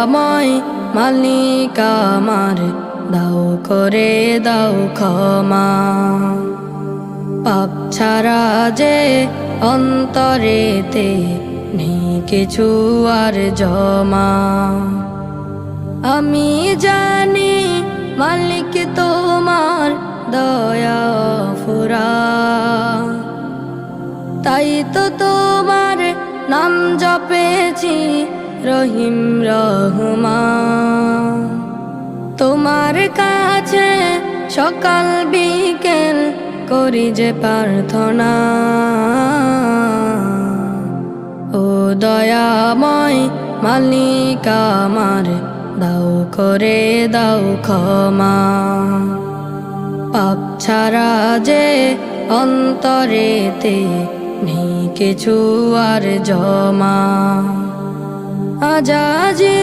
দয়াময় মালিক আমার, দাও করে দাও ক্ষমা। পাপ ছাড়া যে অন্তরেতে নেই কিছু আর জমা। আমি জানি মালিক তোমার দয়া ফুরা, তাই তো তোমার নাম জপেছি রহিম রহমান। তোমার কাছে সকাল বিকেল করি যে প্রার্থনা, ও দয়াময় মালিক আমার, দাও করে দাও ক্ষমা। পাপ ছাড়া যে অন্তরেতে নেই কিছু আর জমা। আজ